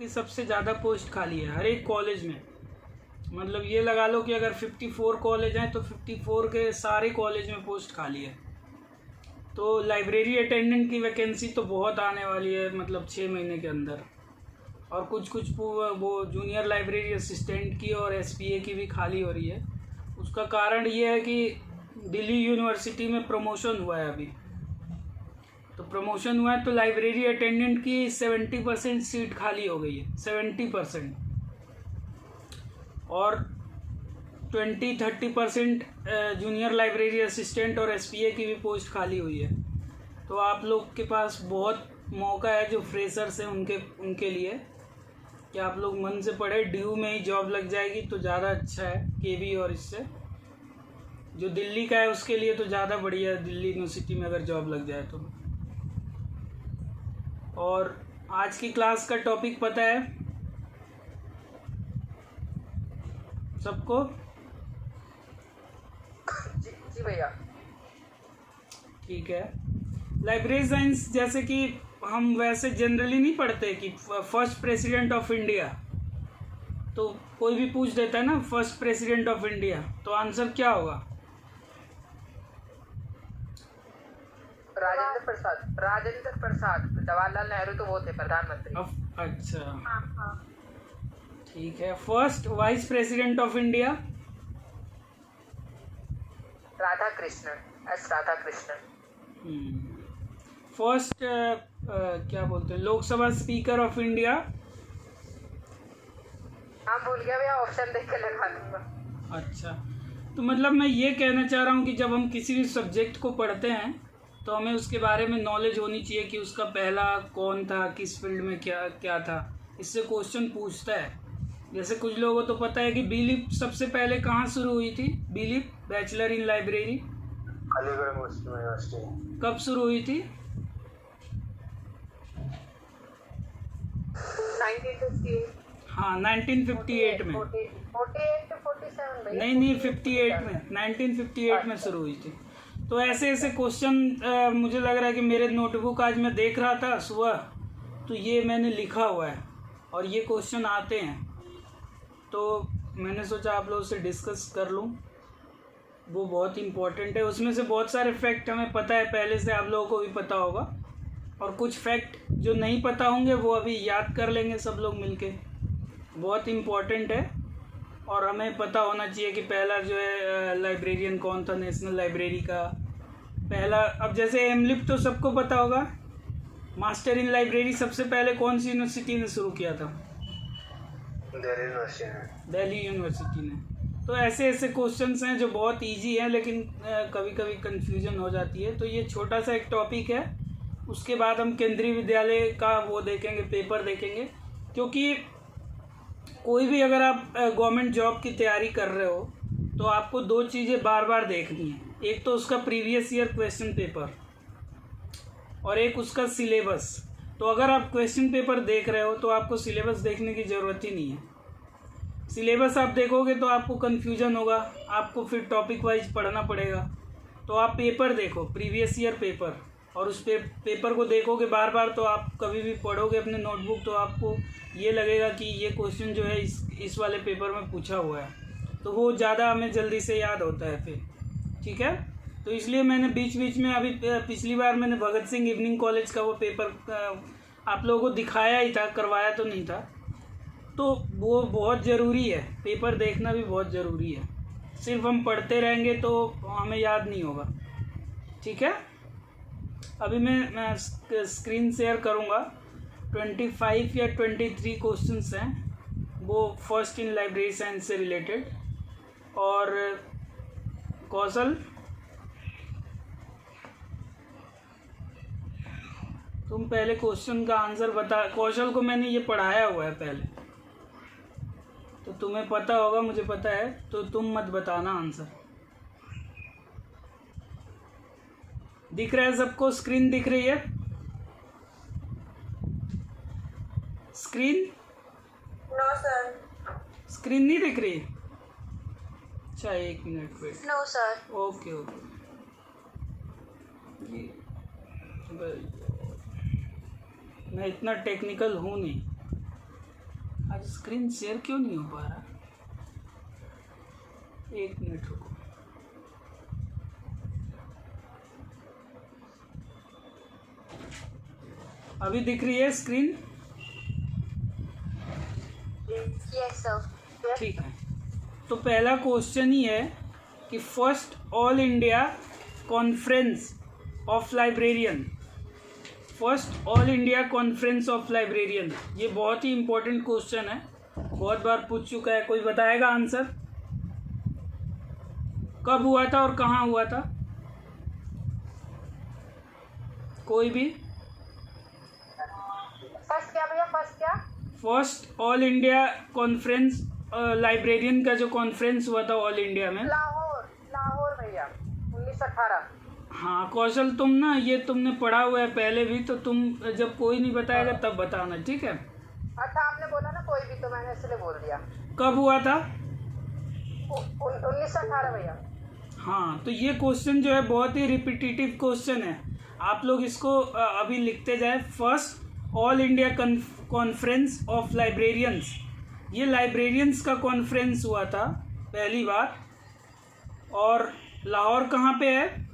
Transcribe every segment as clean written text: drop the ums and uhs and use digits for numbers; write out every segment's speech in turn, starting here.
की सबसे ज़्यादा पोस्ट खाली है हर एक कॉलेज में। मतलब ये लगा लो कि अगर 54 कॉलेज हैं तो 54 के सारे कॉलेज में पोस्ट खाली है। तो लाइब्रेरी अटेंडेंट की वैकेंसी तो बहुत आने वाली है, मतलब 6 महीने के अंदर। और कुछ वो जूनियर लाइब्रेरी असिस्टेंट की और एसपीए की भी खाली हो रही है। उसका कारण ये है कि दिल्ली यूनिवर्सिटी में प्रमोशन हुआ है अभी। तो प्रमोशन हुआ है तो लाइब्रेरी अटेंडेंट की 70% सीट खाली हो गई है, 70%। और 20-30% जूनियर लाइब्रेरी असिस्टेंट और एसपीए की भी पोस्ट खाली हुई है। तो आप लोग के पास बहुत मौका है, जो फ्रेशर्स हैं उनके लिए, कि आप लोग मन से पढ़े। ड्यू में ही जॉब लग जाएगी तो ज़्यादा अच्छा है केवी, और इससे जो दिल्ली का है उसके लिए तो ज़्यादा बढ़िया है, दिल्ली यूनिवर्सिटी में अगर जॉब लग जाए तो। और आज की क्लास का टॉपिक पता है सबको? जी भैया। ठीक है। लाइब्रेरी साइंस जैसे कि हम वैसे जनरली नहीं पढ़ते कि फर्स्ट प्रेसिडेंट ऑफ इंडिया, तो कोई भी पूछ देता है ना फर्स्ट प्रेसिडेंट ऑफ इंडिया, तो आंसर क्या होगा? राजेंद्र प्रसाद जवाहरलाल नेहरू तो वो थे प्रधानमंत्री। अच्छा, ठीक है। First vice president of India? Radha Krishnan. First क्या बोलते हैं, लोकसभा स्पीकर ऑफ इंडिया? हाँ भूल गया भैया, ऑप्शन देख के लगा दूंगा। अच्छा, तो मतलब मैं ये कहना चाह रहा हूँ कि जब हम किसी भी सब्जेक्ट को पढ़ते हैं तो हमें उसके बारे में नॉलेज होनी चाहिए कि उसका पहला कौन था, किस फील्ड में क्या था। इससे क्वेश्चन पूछता है। जैसे कुछ लोगों को तो पता है कि बीलिप सबसे पहले कहाँ शुरू हुई थी? बीलिप bachelor in library Aligarh Muslim university कब शुरू हुई थी? 1958। हाँ, 1958 में। 48 to 47 भैया। नहीं 58 में, 1958 में शुरू हुई थी। तो ऐसे क्वेश्चन मुझे लग रहा है कि मेरे नोटबुक आज मैं देख रहा था सुबह, तो ये मैंने लिखा हुआ है और ये क्वेश्चन आते हैं। तो मैंने सोचा आप लोगों से डिस्कस कर लूँ, वो बहुत इम्पोर्टेंट है। उसमें से बहुत सारे फैक्ट हमें पता है पहले से, आप लोगों को भी पता होगा, और कुछ फैक्ट जो नहीं पता होंगे वो अभी याद कर लेंगे सब लोग मिलके। बहुत इम्पोर्टेंट है और हमें पता होना चाहिए कि पहला जो है लाइब्रेरियन कौन था नेशनल लाइब्रेरी का पहला। अब जैसे एमलिप तो सबको पता होगा, मास्टर इन लाइब्रेरी सबसे पहले कौन सी यूनिवर्सिटी ने शुरू किया था? दिल्ली यूनिवर्सिटी ने। तो ऐसे क्वेश्चंस हैं जो बहुत इजी हैं, लेकिन कभी कभी कंफ्यूजन हो जाती है। तो ये छोटा सा एक टॉपिक है। उसके बाद हम केंद्रीय विद्यालय का वो देखेंगे, पेपर देखेंगे। क्योंकि कोई भी अगर आप गवर्नमेंट जॉब की तैयारी कर रहे हो तो आपको दो चीज़ें बार बार देखनी है। एक तो उसका प्रीवियस ईयर क्वेश्चन पेपर और एक उसका सिलेबस। तो अगर आप क्वेश्चन पेपर देख रहे हो तो आपको सिलेबस देखने की ज़रूरत ही नहीं है। सिलेबस आप देखोगे तो आपको कन्फ्यूजन होगा, आपको फिर टॉपिक वाइज पढ़ना पड़ेगा। तो आप पेपर देखो, प्रीवियस ईयर पेपर, और उस पेपर को देखोगे बार बार, तो आप कभी भी पढ़ोगे अपने नोटबुक तो आपको ये लगेगा कि ये क्वेश्चन जो है इस वाले पेपर में पूछा हुआ है, तो वो ज़्यादा हमें जल्दी से याद होता है फिर। ठीक है, तो इसलिए मैंने बीच बीच में अभी पिछली बार मैंने भगत सिंह इवनिंग कॉलेज का वो पेपर आप लोगों को दिखाया ही था, करवाया तो नहीं था। तो वो बहुत ज़रूरी है, पेपर देखना भी बहुत ज़रूरी है। सिर्फ हम पढ़ते रहेंगे तो हमें याद नहीं होगा। ठीक है, अभी मैं स्क्रीन शेयर करूँगा। 25 या 23 क्वेश्चंस हैं, वो फर्स्ट इन लाइब्रेरी साइंस से रिलेटेड। और कौशल, तुम पहले क्वेश्चन का आंसर बता। कौशल को मैंने ये पढ़ाया हुआ है पहले, तो तुम्हें पता होगा, मुझे पता है, तो तुम मत बताना आंसर। दिख रहा है सबको? स्क्रीन दिख रही है? स्क्रीन? No sir. स्क्रीन नहीं दिख रही? अच्छा, 1 minute wait. No sir. Okay. मैं इतना टेक्निकल हूँ नहीं। आज स्क्रीन शेयर क्यों नहीं हो पा रहा? एक मिनट रुको। अभी दिख रही है स्क्रीन? Yes sir. ठीक है। तो पहला क्वेश्चन ही है कि first all India conference of librarian, first all India conference of librarian, ये बहुत ही इंपॉर्टेंट क्वेश्चन है, बहुत बार पूछ चुका है। कोई बताएगा आंसर? कब हुआ था और कहाँ हुआ था? कोई भी? फर्स्ट क्या भैया, फर्स्ट क्या? First all India conference librarian का जो कॉन्फ्रेंस हुआ था ऑल इंडिया में। लाहौर भैया 1918। हाँ कौशल, तुम ना ये तुमने पढ़ा हुआ है पहले भी, तो तुम जब कोई नहीं बताएगा तब बताना, ठीक है? अच्छा आपने बोला ना कोई भी, तो मैंने इसलिए बोल दिया। कब हुआ था? 1918 भैया। हाँ, तो ये क्वेश्चन जो है बहुत ही रिपीटेटिव क्वेश्चन है, आप लोग इसको अभी लिखते जाए। First all India conference of librarians, ये लाइब्रेरियंस का कॉन्फ्रेंस हुआ था पहली बार, और लाहौर कहाँ पे है?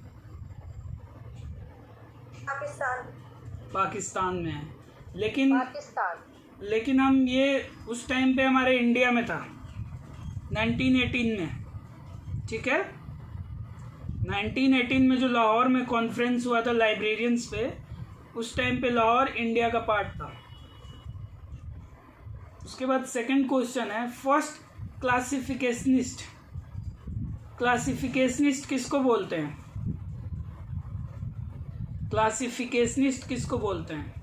पाकिस्तान में है। लेकिन हम ये उस टाइम पे हमारे इंडिया में था 1918 में, ठीक है? 1918 में जो लाहौर में कॉन्फ्रेंस हुआ था लाइब्रेरियंस पे, उस टाइम पे लाहौर इंडिया का पार्ट था। उसके बाद सेकंड क्वेश्चन है, फर्स्ट क्लासिफिकेशनिस्ट, क्लासिफिकेशनिस्ट किसको बोलते हैं? क्लासिफिकेशनिस्ट किसको बोलते हैं?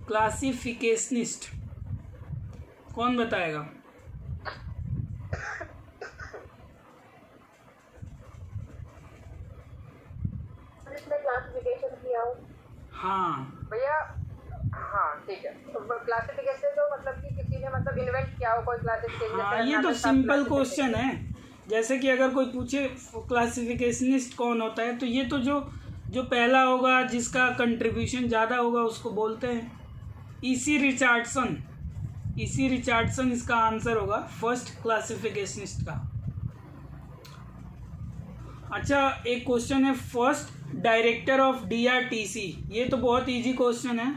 क्लासिफिकेशनिस्ट कौन बताएगा? क्लासिफिकेशन किया हो। हाँ भैया, हाँ ठीक है। तो क्लासिफिकेशन तो मतलब कि किसी ने मतलब इन्वेंट किया हो कोई क्लासिफिकेशन। हाँ, ये तो सिंपल क्वेश्चन है। जैसे कि अगर कोई पूछे क्लासिफिकेशनिस्ट कौन होता है, तो ये तो जो पहला होगा, जिसका कंट्रीब्यूशन ज़्यादा होगा, उसको बोलते हैं। ईसी रिचर्डसन, ईसी रिचर्डसन इसका आंसर होगा, फर्स्ट क्लासिफिकेशनिस्ट का। अच्छा, एक क्वेश्चन है, फर्स्ट डायरेक्टर ऑफ डीआरटीसी, ये तो बहुत इजी क्वेश्चन है।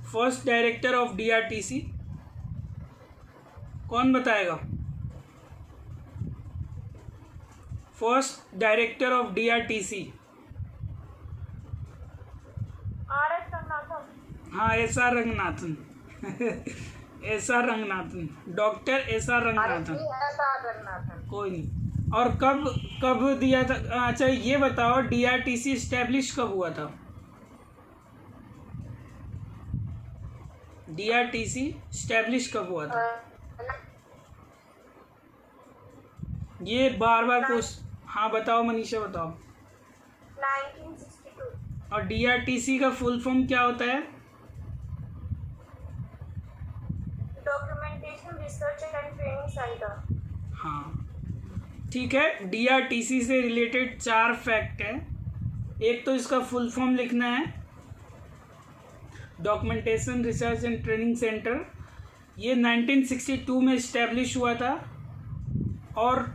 फर्स्ट डायरेक्टर ऑफ डीआरटीसी कौन बताएगा? First director of DRTC. हाँ, SR Ranganathan SR Ranganathan, doctor SR Ranganathan. कोई नहीं। और कब दिया था? अच्छा ये बताओ, डीआरटीसी स्टैब्लिश कब हुआ था? डीआरटीसी स्टैब्लिश कब हुआ था? ये बार क्वेश्चन। हाँ बताओ मनीषा, बताओ। 1962। और डीआरटीसी का फुल फॉर्म क्या होता है? Documentation research and training centre. हाँ ठीक है। डीआरटीसी से रिलेटेड 4 फैक्ट है। एक तो इसका फुल फॉर्म लिखना है, documentation research and training centre. ये 1962 में इस्टेब्लिश हुआ था, और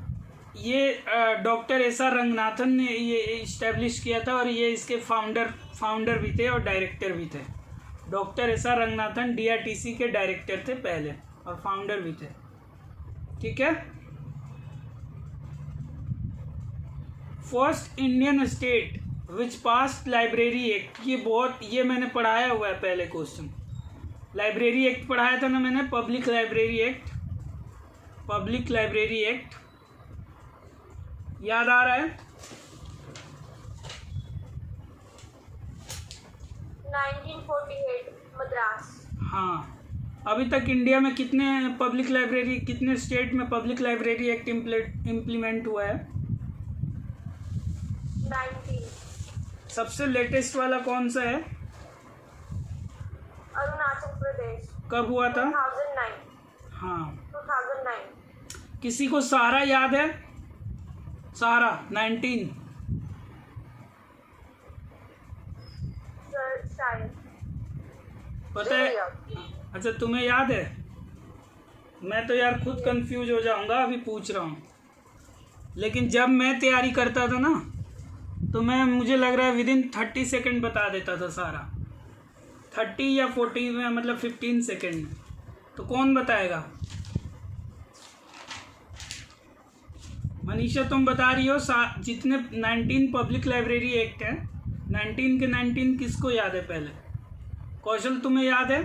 ये डॉक्टर एसआर रंगनाथन ने ये इस्टेब्लिश किया था, और ये इसके फाउंडर भी थे और डायरेक्टर भी थे। डॉक्टर एसआर रंगनाथन डीआरटीसी के डायरेक्टर थे पहले, और फाउंडर भी थे, ठीक है? First Indian state which past library act, ये मैंने पढ़ाया हुआ है पहले क्वेश्चन। लाइब्रेरी एक्ट पढ़ाया था ना मैंने, public library act, public library act याद आ रहा है? 1948 मद्रास। हाँ, अभी तक इंडिया में कितने स्टेट में पब्लिक लाइब्रेरी एक्ट इम्प्लीमेंट हुआ है? 19। सबसे लेटेस्ट वाला कौन सा है? अरुणाचल प्रदेश। कब हुआ था? 2009। हाँ, 2009। किसी को सहारा याद है? सहारा 19 सर शायद पता है? अच्छा, तुम्हें याद है? मैं तो यार खुद कंफ्यूज हो जाऊंगा अभी पूछ रहा हूँ, लेकिन जब मैं तैयारी करता था ना तो मुझे लग रहा है विदिन 30 सेकंड बता देता था सारा, 30 या 40 में, मतलब 15 सेकंड में। तो कौन बताएगा? मनीषा तुम बता रही हो जितने 19 पब्लिक लाइब्रेरी एक्ट है, 19 के 19 किसको याद है पहले? कौशल तुम्हें याद है?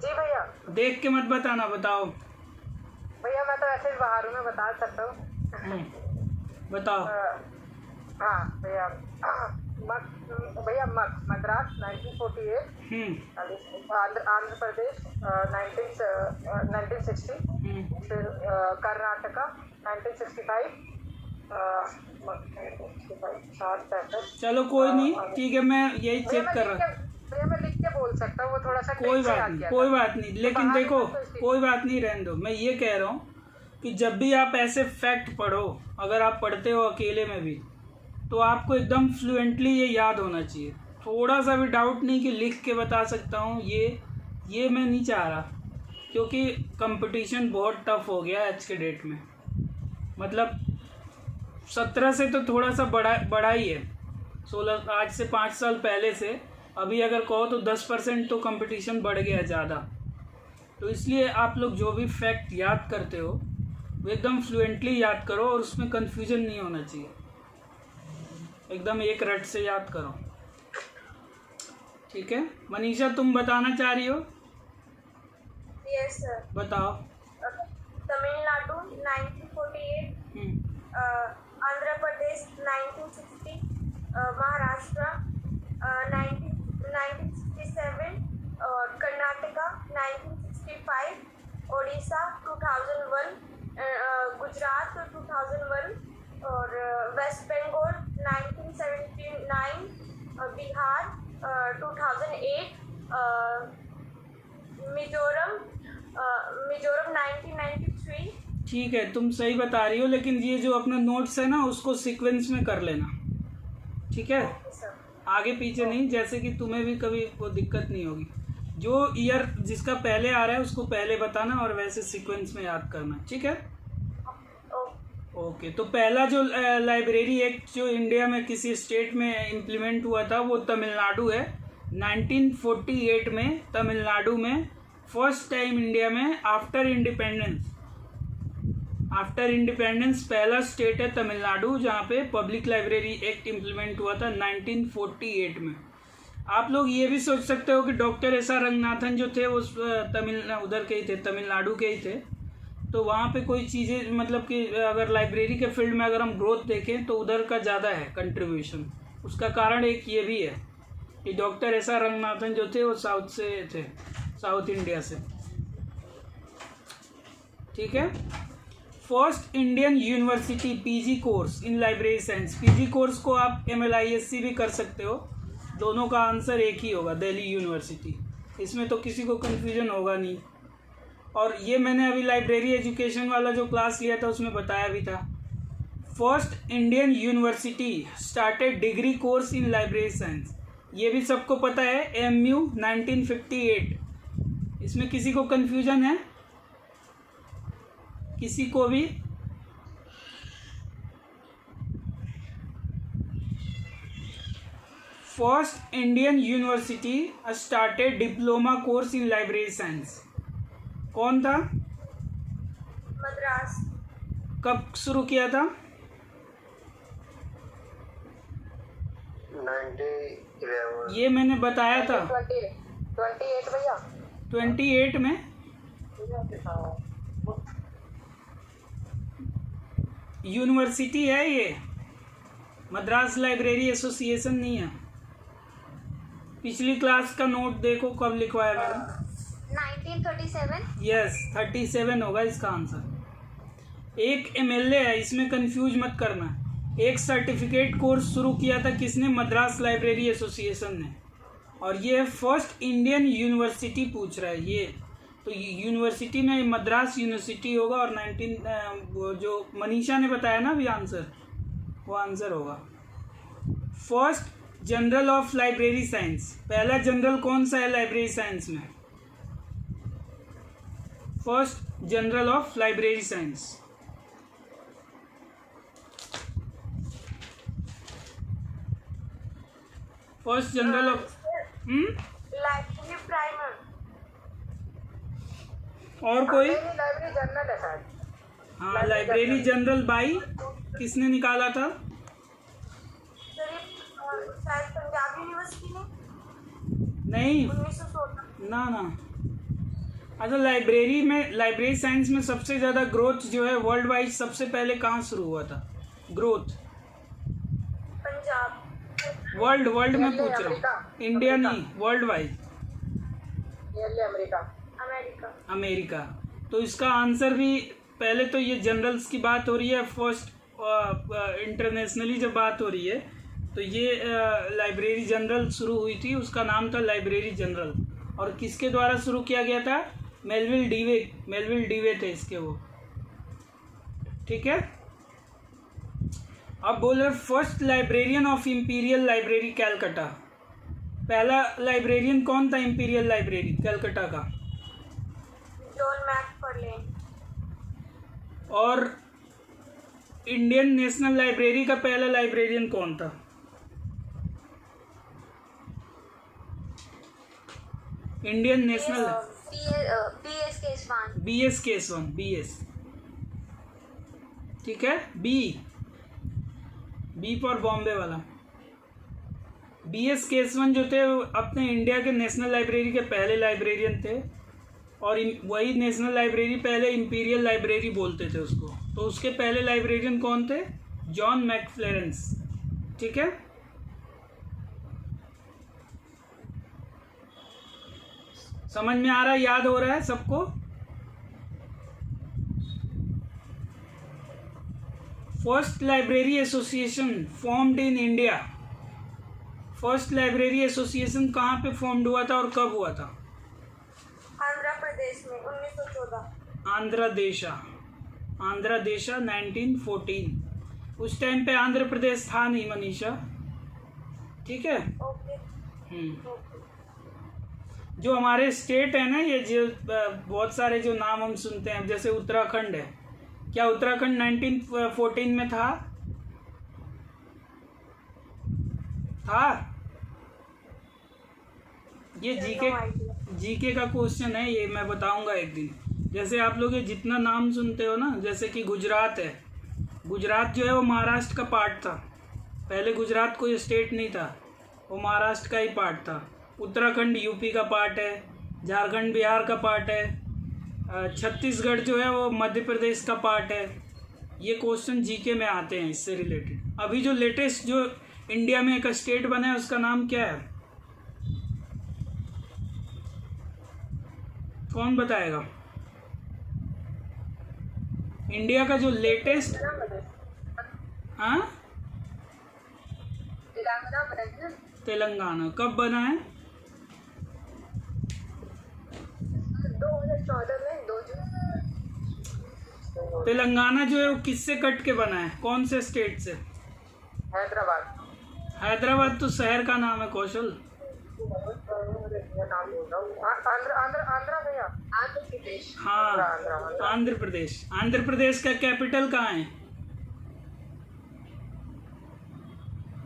जी भैया। देख के मत बताना, बताओ। भैया मैं तो ऐसे ही बाहर हूँ, मैं बता सकता हूँ। बताओ। हाँ भैया, मद्रास 1948, आंध्र प्रदेश 1960, फिर कर्नाटका 1965, चलो कोई नहीं, ठीक है, मैं यही चेक कर रहा हूँ। भैया मैं लिख के बोल सकता हूँ, वो थोड़ा सा कोई बात नहीं, लेकिन देखो कोई बात नहीं, रहने दो। मैं ये कह रहा हूँ कि जब भी आप ऐसे फैक्ट पढ़ो, अगर आप पढ़ते हो अकेले में भी, तो आपको एकदम फ्लुएंटली ये याद होना चाहिए। थोड़ा सा भी डाउट नहीं कि लिख के बता सकता हूँ, ये मैं नहीं चाह रहा, क्योंकि कंपटीशन बहुत टफ हो गया आज के डेट में। मतलब 17 से तो थोड़ा सा बड़ा ही है, 16 आज से 5 साल पहले से अभी अगर कहो तो 10% तो कंपटीशन बढ़ गया है ज़्यादा। तो इसलिए आप लोग जो भी फैक्ट याद करते हो वो एकदम फ्लुएंटली याद करो, और उसमें कन्फ्यूजन नहीं होना चाहिए, एकदम एक रट से याद करो, ठीक है? मनीषा तुम बताना चाह रही हो? Yes sir. बताओ। तमिलनाडु 1948, आंध्र प्रदेश 1960, महाराष्ट्र 1967, और कर्नाटका 1965, उड़ीसा 2001, गुजरात 2001, और वेस्ट बंगाल 1979, बिहार 2008, मिजोरम 1993। ठीक है, तुम सही बता रही हो, लेकिन ये जो अपना नोट्स है ना उसको सीक्वेंस में कर लेना, ठीक है? आगे पीछे नहीं, जैसे कि तुम्हें भी कभी वो दिक्कत नहीं होगी। जो ईयर जिसका पहले आ रहा है उसको पहले बताना, और वैसे सीक्वेंस में याद करना, ठीक है? ओके। तो पहला जो लाइब्रेरी एक्ट जो इंडिया में किसी स्टेट में इम्प्लीमेंट हुआ था वो तमिलनाडु है। 1948 में तमिलनाडु में फर्स्ट टाइम इंडिया में आफ्टर इंडिपेंडेंस पहला स्टेट है तमिलनाडु जहाँ पे पब्लिक लाइब्रेरी एक्ट इम्प्लीमेंट हुआ था 1948 में। आप लोग ये भी सोच सकते हो कि डॉक्टर एस आर रंगनाथन जो थे वो उधर के ही थे, तमिलनाडु के ही थे। तो वहाँ पे कोई चीज़ें, मतलब कि अगर लाइब्रेरी के फील्ड में अगर हम ग्रोथ देखें तो उधर का ज़्यादा है कंट्रीब्यूशन। उसका कारण एक ये भी है कि डॉक्टर एस आर रंगनाथन जो थे वो साउथ से थे, साउथ इंडिया से, ठीक है? First Indian university PG course in library science. PG course को आप MLISC भी कर सकते हो, दोनों का आंसर एक ही होगा, दिल्ली यूनिवर्सिटी। इसमें तो किसी को कन्फ्यूजन होगा नहीं। और ये मैंने अभी लाइब्रेरी एजुकेशन वाला जो क्लास लिया था उसमें बताया भी था। First Indian university started degree course in library science, ये भी सबको पता है, MU 1958। इसमें किसी को कन्फ्यूजन है? किसी को भी? First Indian university started diploma course in library science, कौन था? मद्रास। कब शुरू किया था? 1911। ये मैंने बताया था 28 भैया। 28 में। यूनिवर्सिटी है ये, मद्रास लाइब्रेरी एसोसिएशन नहीं है। पिछली क्लास का नोट देखो कब लिखवाया मैंने। 1937। यस, 37 होगा इसका आंसर। एक MLA है, इसमें कंफ्यूज मत करना। एक सर्टिफिकेट कोर्स शुरू किया था किसने? मद्रास लाइब्रेरी एसोसिएशन ने। और ये फर्स्ट इंडियन यूनिवर्सिटी पूछ रहा है ये, तो यूनिवर्सिटी में मद्रास यूनिवर्सिटी होगा। और 19 वो जो मनीषा ने बताया ना अभी आंसर, वो आंसर होगा। First general of library science, पहला जनरल कौन सा है लाइब्रेरी साइंस में? First general of library science. First general of library primer. और कोई? लाइब्रेरी जर्नल है शायद। हाँ, लाइब्रेरी जनरल बाई किसने निकाला था? सर शायद पंजाब यूनिवर्सिटी ने नहीं, 1916। ना। अच्छा, लाइब्रेरी में, लाइब्रेरी साइंस में सबसे ज़्यादा ग्रोथ जो है वर्ल्ड वाइड सबसे पहले कहाँ शुरू हुआ था ग्रोथ? पंजाब। वर्ल्ड में पूछ रहा हूँ, इंडिया नहीं, वर्ल्ड वाइड। अमेरिका। तो इसका आंसर भी, पहले तो ये जनरल्स की बात हो रही है, फर्स्ट इंटरनेशनली जब बात हो रही है तो ये लाइब्रेरी जनरल शुरू हुई थी, उसका नाम था लाइब्रेरी जनरल। और किसके द्वारा शुरू किया गया था? मेलविल डीवे थे इसके वो, ठीक है। अब बोल रहे first librarian of imperial library Calcutta. पहला लाइब्रेरियन कौन था इंपीरियल लाइब्रेरी कैलकाटा का? जॉन मैकफार्लेन। और इंडियन नेशनल लाइब्रेरी का पहला लाइब्रेरियन कौन था? इंडियन नेशनल BS केसवन, ठीक है। बी फॉर बॉम्बे वाला। BS केसवन जो थे वो अपने इंडिया के नेशनल लाइब्रेरी के पहले लाइब्रेरियन थे, और वही नेशनल लाइब्रेरी पहले इंपीरियल लाइब्रेरी बोलते थे उसको। तो उसके पहले लाइब्रेरियन कौन थे? जॉन मैकफ्लेरेंस, ठीक है। समझ में आ रहा है, याद हो रहा है सबको? First library association formed in India. First library association कहाँ पे फॉर्म्ड हुआ था और कब हुआ था? आंध्र प्रदेश में 1914। आंध्र देशा 1914। उस टाइम पे आंध्र प्रदेश था नहीं मनीषा, ठीक है। ओके। जो हमारे स्टेट है ना, ये जो बहुत सारे जो नाम हम सुनते हैं, जैसे उत्तराखंड है, क्या उत्तराखंड 1914 में था? ये जीके का क्वेश्चन है, ये मैं बताऊंगा एक दिन। जैसे आप लोग ये जितना नाम सुनते हो ना, जैसे कि गुजरात है, गुजरात जो है वो महाराष्ट्र का पार्ट था। पहले गुजरात कोई स्टेट नहीं था, वो महाराष्ट्र का ही पार्ट था। उत्तराखंड यूपी का पार्ट है, झारखंड बिहार का पार्ट है, छत्तीसगढ़ जो है वो मध्य प्रदेश का पार्ट है। ये क्वेश्चन जीके में आते हैं इससे रिलेटेड। अभी जो लेटेस्ट जो इंडिया में एक स्टेट बना है उसका नाम क्या है? कौन बताएगा? इंडिया का जो लेटेस्ट, हाँ, तेलंगाना कब बना है? 2014 में 2 जून। तेलंगाना जो है वो किससे कट के बना है? कौन से स्टेट से? हैदराबाद। हैदराबाद तो शहर का नाम है कौशल। आंध्र भैया, आंध्र प्रदेश। हाँ, आंध्र प्रदेश। आंध्र प्रदेश का कैपिटल कहाँ है?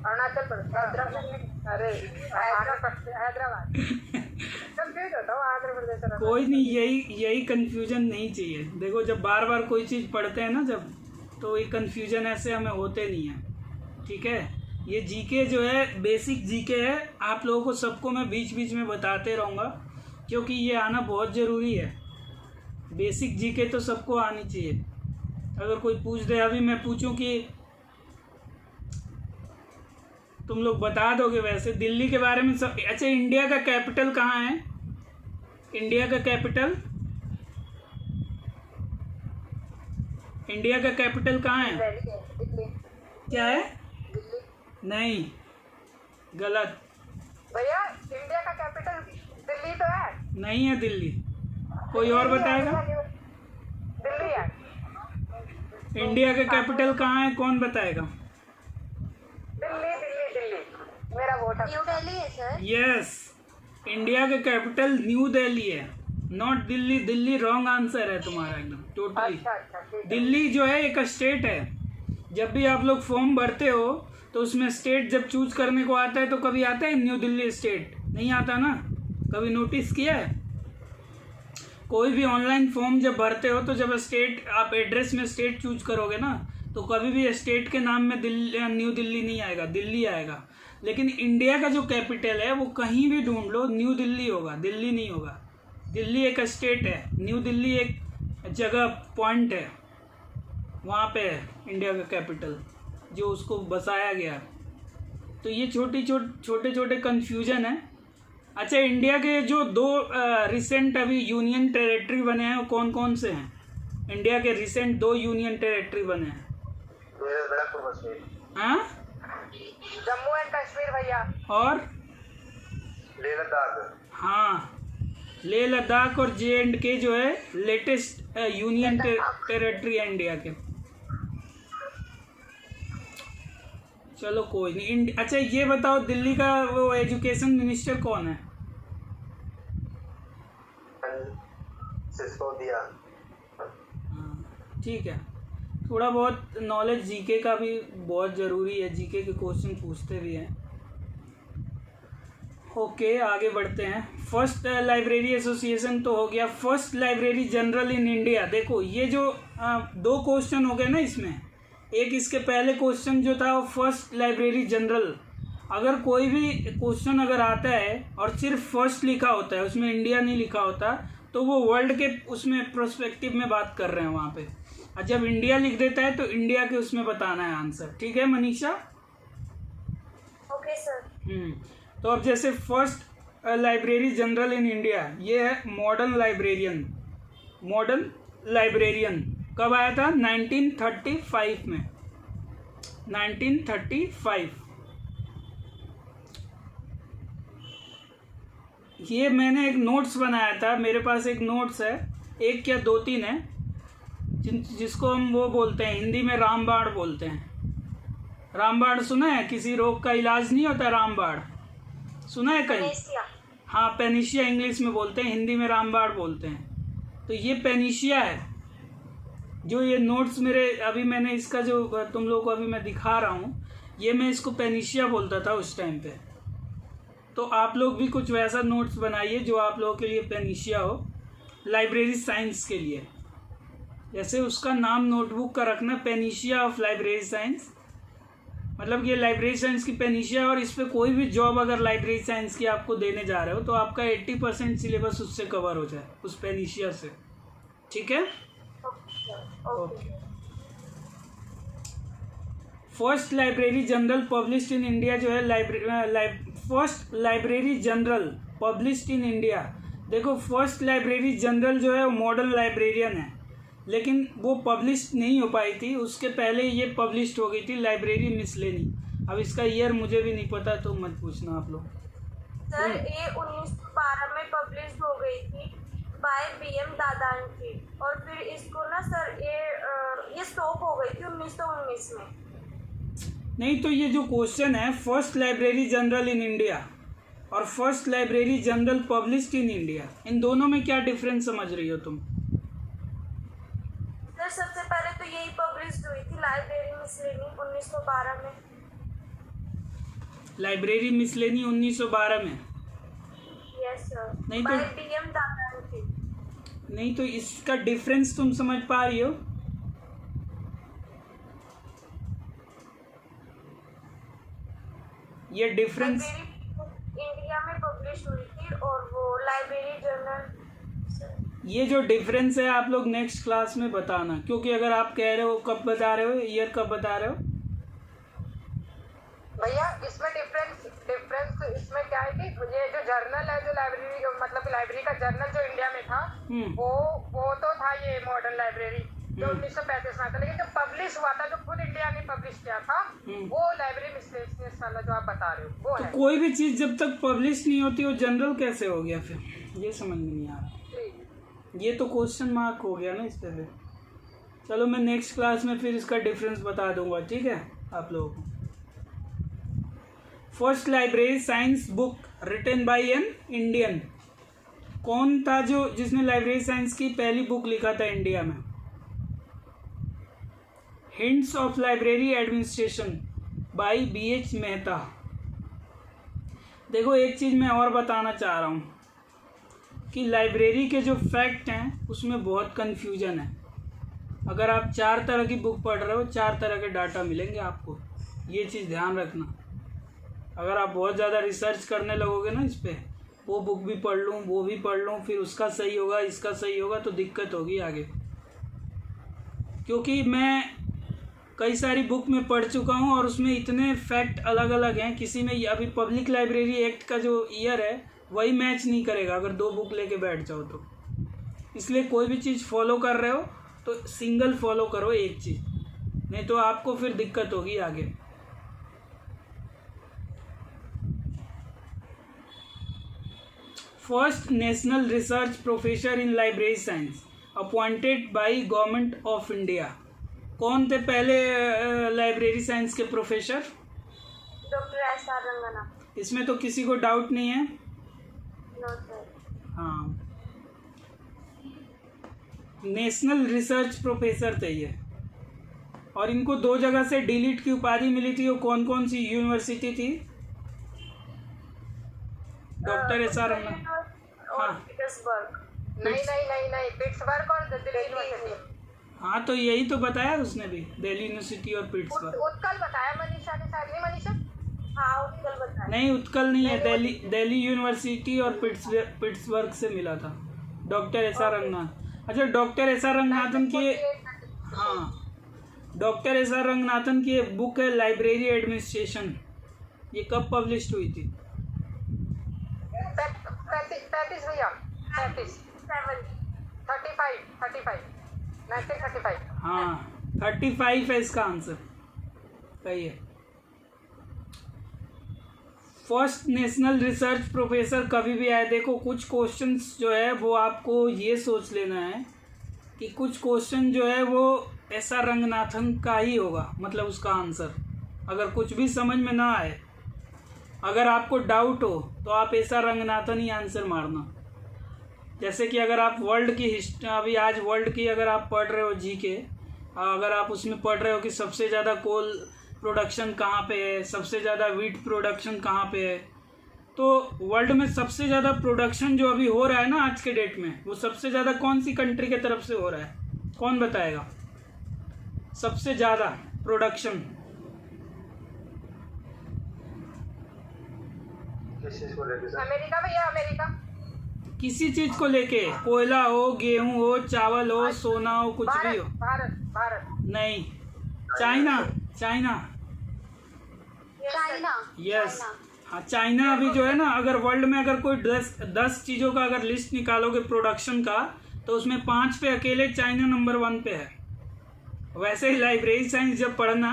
अरुणाचल प्रदेश। अरे हैदराबाद। कंफ्यूज होता हूँ आंध्र प्रदेश। कोई नहीं, यही कंफ्यूजन नहीं चाहिए। देखो, जब बार बार कोई चीज़ पढ़ते हैं ना जब, तो ये कंफ्यूजन ऐसे हमें होते नहीं है, ठीक है। ये जीके जो है बेसिक जीके है, आप लोगों को सबको मैं बीच बीच में बताते रहूँगा, क्योंकि ये आना बहुत ज़रूरी है। बेसिक जीके तो सबको आनी चाहिए। अगर कोई पूछ दे, अभी मैं पूछूं कि तुम लोग बता दोगे वैसे दिल्ली के बारे में सब। अच्छा, इंडिया का कैपिटल कहाँ है? इंडिया का कैपिटल, इंडिया का कैपिटल कहाँ है? क्या है? नहीं, गलत भैया। इंडिया का कैपिटल दिल्ली तो है? नहीं है दिल्ली। कोई और बताएगा? दिल्ली है। इंडिया का कैपिटल कहाँ है, कौन बताएगा? दिल्ली। मेरा वोट है। न्यू दिल्ली है सर। यस, इंडिया का कैपिटल न्यू दिल्ली है। Not Delhi, Delhi wrong answer है तुम्हारा एकदम टोटली। अच्छा अच्छा ठीक है। दिल्ली जो है एक स्टेट है। जब भी आप लोग फॉर्म भरते हो तो उसमें स्टेट जब चूज करने को आता है तो कभी आता है न्यू दिल्ली स्टेट, नहीं आता ना, कभी नोटिस किया है? कोई भी ऑनलाइन फॉर्म जब भरते हो तो जब स्टेट आप एड्रेस में स्टेट चूज करोगे ना तो कभी भी स्टेट के नाम में दिल्ली, न्यू दिल्ली नहीं आएगा, दिल्ली आएगा। लेकिन इंडिया का जो कैपिटल है वो कहीं भी ढूंढ लो न्यू दिल्ली होगा, दिल्ली नहीं होगा। दिल्ली एक स्टेट है, न्यू दिल्ली एक जगह पॉइंट है, वहाँ पे है इंडिया का कैपिटल जो उसको बसाया गया। तो ये छोटे छोटे कन्फ्यूजन है। अच्छा, इंडिया के जो दो रिसेंट अभी यूनियन टेरिटरी बने हैं वो कौन कौन से हैं? इंडिया के रिसेंट 2 यूनियन टेरिटरी बने हैं। हाँ, जम्मू एंड कश्मीर भैया और लेह लद्दाख। हाँ, लेह लद्दाख और J&K जो है लेटेस्ट यूनियन टेरिटरी है इंडिया के। चलो कोई नहीं। अच्छा ये बताओ दिल्ली का वो एजुकेशन मिनिस्टर कौन है? सिसोदिया। हाँ, ठीक है। थोड़ा बहुत नॉलेज जीके का भी बहुत ज़रूरी है, जीके के क्वेश्चन पूछते भी हैं। ओके, आगे बढ़ते हैं। फर्स्ट लाइब्रेरी एसोसिएशन तो हो गया। First library journal in India, देखो ये जो 2 क्वेश्चन हो गए ना इसमें, एक इसके पहले क्वेश्चन जो था वो फर्स्ट लाइब्रेरी जनरल। अगर कोई भी क्वेश्चन अगर आता है और सिर्फ फर्स्ट लिखा होता है, उसमें इंडिया नहीं लिखा होता, तो वो वर्ल्ड के उसमें प्रोस्पेक्टिव में बात कर रहे हैं वहाँ पे। और जब इंडिया लिख देता है तो इंडिया के उसमें बताना है आंसर। ठीक है मनीषा? Okay sir. तो अब जैसे first library journal in India, ये है मॉडर्न लाइब्रेरियन। मॉडर्न लाइब्रेरियन कब आया था? 1935 में, 1935। ये मैंने एक नोट्स बनाया था, मेरे पास एक नोट्स है, एक या 2-3 है, जिसको हम वो बोलते हैं हिंदी में रामबाण बोलते हैं। रामबाण सुना है? किसी रोग का इलाज नहीं होता रामबाण, सुना है कहीं? हाँ, पेनिशिया इंग्लिश में बोलते हैं, हिंदी में रामबाण बोलते हैं। तो ये पेनिशिया है जो ये नोट्स मेरे अभी मैंने इसका जो तुम लोगों को अभी मैं दिखा रहा हूँ, ये मैं इसको पेनिशिया बोलता था उस टाइम पे। तो आप लोग भी कुछ वैसा नोट्स बनाइए जो आप लोगों के लिए पेनिशिया हो, लाइब्रेरी साइंस के लिए। जैसे उसका नाम नोटबुक का रखना, पेनिशिया ऑफ लाइब्रेरी साइंस, मतलब ये लाइब्रेरी साइंस की पेनिशिया। और इस पर कोई भी जॉब अगर लाइब्रेरी साइंस की आपको देने जा रहे हो तो आपका 80% सिलेबस उससे कवर हो जाए, उस पेनिशिया से। ठीक है? Okay. First library journal published in India जो है first library journal published in India. देखो फर्स्ट लाइब्रेरी जनरल जो है वो मॉडर्न लाइब्रेरियन है, लेकिन वो पब्लिश नहीं हो पाई थी, उसके पहले ये पब्लिश्ड हो गई थी लाइब्रेरी मिसलेनी। अब इसका ईयर मुझे भी नहीं पता तो मत पूछना आप लोग। सर ये 1912 में पब्लिश हो गई थी बाय BM दादांची, और फिर इसको ना सर ये स्टॉप हो गई थी 1919 में। नहीं, तो ये जो क्वेश्चन है first library journal in India और first library journal published in India, इन दोनों में क्या डिफरेंस समझ रही हो तुम? सर सबसे पहले तो यही पब्लिश हुई थी लाइब्रेरी मिसलेनी 1912 में। लाइब्रेरी मिसलेनी 1912 में? यस सर, नहीं तो बाय BM दादांची। नहीं, तो इसका डिफरेंस तुम समझ पा रही हो? ये डिफरेंस इंडिया में पब्लिश हुई थी और वो लाइब्रेरी जर्नल। ये जो डिफरेंस है आप लोग नेक्स्ट क्लास में बताना, क्योंकि अगर आप कह रहे हो कब बता रहे हो, ईयर कब बता रहे हो भैया? इसमें डिफरेंस इसमें क्या है कि ये जो जर्नल है, जो लाइब्रेरी मतलब लाइब्रेरी का जर्नल जो इंडिया में था, वो तो था ये मॉडर्न लाइब्रेरी जो 1935 में था, लेकिन जो पब्लिश हुआ था, जो खुद इंडिया ने पब्लिश किया था, वो लाइब्रेरी मिसलेनियस वाला जो आप बता रहे हो वो तो है। कोई भी चीज़ जब तक पब्लिश नहीं होती वो जनरल कैसे हो गया फिर? ये समझ में नहीं आ रहा। ये तो क्वेश्चन मार्क हो गया ना इस पे। चलो मैं नेक्स्ट क्लास में फिर इसका डिफरेंस बता दूंगा, ठीक है आप लोगों को। First library science book written by an Indian, कौन था जिसने लाइब्रेरी साइंस की पहली बुक लिखा था इंडिया में? Hints of library administration by BH Mehta. देखो एक चीज़ मैं और बताना चाह रहा हूँ कि लाइब्रेरी के जो फैक्ट हैं उसमें बहुत कन्फ्यूजन है। अगर आप 4 तरह की बुक पढ़ रहे हो, 4 तरह के डाटा मिलेंगे आपको, ये चीज़ ध्यान रखना। अगर आप बहुत ज़्यादा रिसर्च करने लगोगे ना इस पर, वो बुक भी पढ़ लूँ, वो भी पढ़ लूँ, फिर उसका सही होगा, इसका सही होगा, तो दिक्कत होगी आगे। क्योंकि मैं कई सारी बुक में पढ़ चुका हूँ और उसमें इतने फैक्ट अलग अलग हैं, किसी में अभी पब्लिक लाइब्रेरी एक्ट का जो ईयर है वही मैच नहीं करेगा अगर 2 बुक लेके बैठ जाओ तो। इसलिए कोई भी चीज़ फॉलो कर रहे हो तो सिंगल फॉलो करो एक चीज़, नहीं तो आपको फिर दिक्कत होगी आगे। First national research professor in library science appointed by government of India. कौन थे पहले लाइब्रेरी साइंस के प्रोफेसर? Doctor SR Rangana. इसमें तो किसी को डाउट नहीं है। No sir. हाँ, नेशनल रिसर्च प्रोफेसर थे ये, और इनको 2 जगह से डिलीट की उपाधि मिली थी। वो कौन कौन सी यूनिवर्सिटी थी? डॉक्टर SR रंगना। हाँ, पीटर्सबर्ग। नहीं, पिट्सबर्ग और दिल्ली यूनिवर्सिटी। हाँ, तो यही तो बताया उसने भी, दिल्ली यूनिवर्सिटी और पिट्सबर्ग। उत्कल बताया मनीषा ने, शायद नहीं मनीषा? हाँ, उत्कल बताया। नहीं, उत्कल नहीं है, दिल्ली यूनिवर्सिटी और पिट्सबर्ग से मिला था डॉक्टर SR रंगनाथन। अच्छा, डॉक्टर SR रंगनाथन की, हाँ, डॉक्टर SR रंगनाथन की एक बुक है लाइब्रेरी एडमिनिस्ट्रेशन। ये कब पब्लिश हुई थी? 35 भैया, 35, 35, 1935। हाँ, 35 है इसका आंसर, सही है। फर्स्ट नेशनल रिसर्च प्रोफेसर कभी भी आए, देखो कुछ क्वेश्चंस जो है वो आपको ये सोच लेना है कि कुछ क्वेश्चन जो है वो SR रंगनाथन का ही होगा, मतलब उसका आंसर। अगर कुछ भी समझ में ना आए, अगर आपको डाउट हो तो आप SR रंगनाथन ही आंसर मारना। जैसे कि अगर आप वर्ल्ड की हिस्ट्री, अभी आज वर्ल्ड की अगर आप पढ़ रहे हो GK, अगर आप उसमें पढ़ रहे हो कि सबसे ज़्यादा कोल प्रोडक्शन कहाँ पे है, सबसे ज़्यादा वीट प्रोडक्शन कहाँ पे है, तो वर्ल्ड में सबसे ज़्यादा प्रोडक्शन जो अभी हो रहा है ना आज के डेट में, वो सबसे ज़्यादा कौन सी कंट्री के तरफ से हो रहा है? कौन बताएगा सबसे ज़्यादा प्रोडक्शन? किस चीज को लेके सर? अमेरिका भैया, अमेरिका। किसी चीज़ को लेके, कोयला हो, गेहूं हो, चावल हो, सोना हो, कुछ भी हो। भारत। नहीं, चाइना। चाइना। यस, हाँ, चाइना अभी जो है ना, अगर वर्ल्ड में अगर कोई 10 चीज़ों का अगर लिस्ट निकालोगे प्रोडक्शन का, तो उसमें 5 पे अकेले चाइना नंबर 1 पे है। वैसे ही लाइब्रेरी साइंस जब पढ़ना,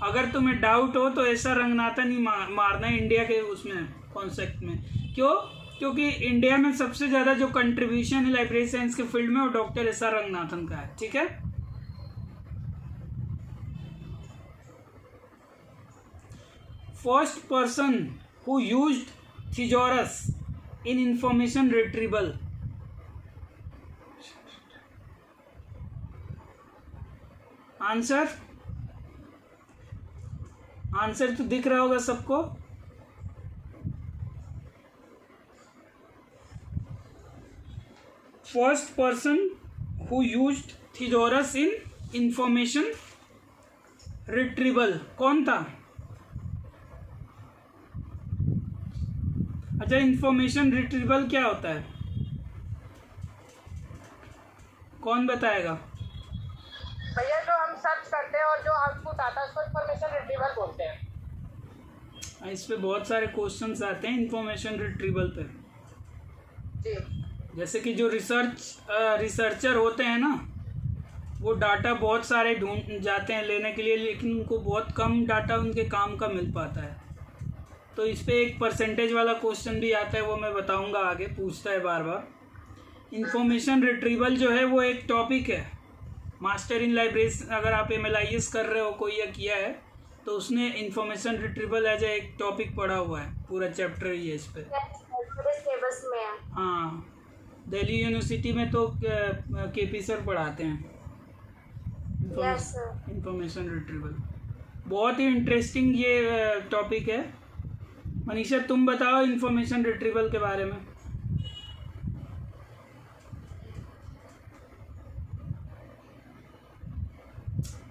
अगर तुम्हें डाउट हो तो SR रंगनाथन ही मारना है इंडिया के उसमें कॉन्सेप्ट में। क्यों? क्योंकि इंडिया में सबसे ज़्यादा जो कंट्रीब्यूशन है लाइब्रेरी साइंस के फील्ड में वो डॉक्टर SR रंगनाथन का है। ठीक है, first person who used thesaurus in information retrieval. Answer तो दिख रहा होगा सबको। First person who used thesaurus in information retrieval कौन था? अच्छा, इंफॉर्मेशन रिट्रीवल क्या होता है? कौन बताएगा? भैया, जो हम सर्च करते हैं और जो आउटपुट आता है उसको इंफॉर्मेशन रिट्रीवल बोलते हैं। इस पे बहुत सारे क्वेश्चंस आते हैं इंफॉर्मेशन रिट्रीवल पे। जी। जैसे कि जो रिसर्चर होते हैं ना, वो डाटा बहुत सारे ढूंढ जाते हैं लेने के लिए, लेकिन उनको बहुत कम डाटा उनके काम का मिल पाता है। तो इस पे एक परसेंटेज वाला क्वेश्चन भी आता है, वो मैं बताऊंगा आगे, पूछता है बार बार। इंफॉर्मेशन रिट्रीवल जो है वो एक टॉपिक है। मास्टर इन लाइब्रेरी, अगर आप MLIS कर रहे हो, कोई या किया है, तो उसने इंफॉर्मेशन रिट्रीवल एज एक टॉपिक पढ़ा हुआ है, पूरा चैप्टर ही है इस पे। सिलेबस में है। हाँ, दिल्ली यूनिवर्सिटी में तो केपी सर पढ़ाते हैं यस सर। Information retrieval. बहुत ही इंटरेस्टिंग ये टॉपिक है। मनीषा तुम बताओ इंफॉर्मेशन रिट्रीवल के बारे में।